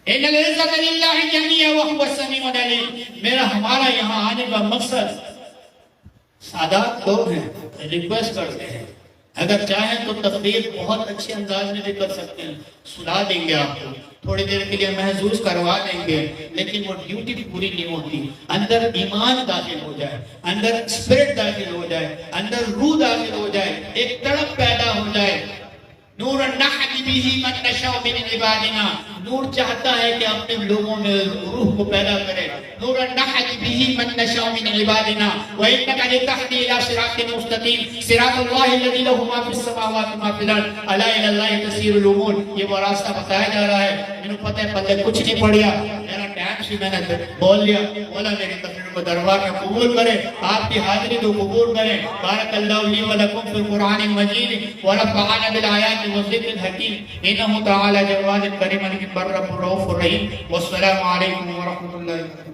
ان العزت للہ جميعا وهو السمیع العلیم۔ میرا ہمارا یہاں آنے کا مقصد سادات لوگ ہیں، ریکویسٹ کرتے ہیں، اگر چاہیں تو تقریر بہت اچھے انداز میں بھی کر سکتے ہیں، سنا دیں گے آپ کو، تھوڑی دیر کے لیے محسوس کروا دیں گے، لیکن وہ ڈیوٹی پوری نہیں ہوتی۔ اندر ایمان داخل ہو جائے، اندر اسپرٹ داخل ہو جائے، اندر روح داخل ہو جائے، ایک تڑپ پیدا ہو جائے۔ نور نحن به من نشاء من عبادنا، نور چاہتا ہے کہ اپنے لوگوں میں روح کو پیدا کرے۔ نور نحن به من نشاء من عبادنا وانك لتهدي الى صراط مستقيم صراط الله الذي له ما في السماوات وما في الارض الا الى الله تسير الامور۔ یہ وہ راستہ بتایا جا رہا ہے، مجھے پتہ ہے پلے کچھ نہیں پڑیا، میرا ٹائم سے میں نے بول لیا، مولا میری تقریر کو دربار میں قبول کرے، آپ کی حاضری کو قبول کرے۔ بارک اللہ لی ولکم فی القرآن المجید ونفعنا بالآیات والذکر الحکیم انہ تعالی جواد کریم البر الرؤوف الرحیم۔ والسلام علیکم ورحمۃ اللہ وبرکاتہ۔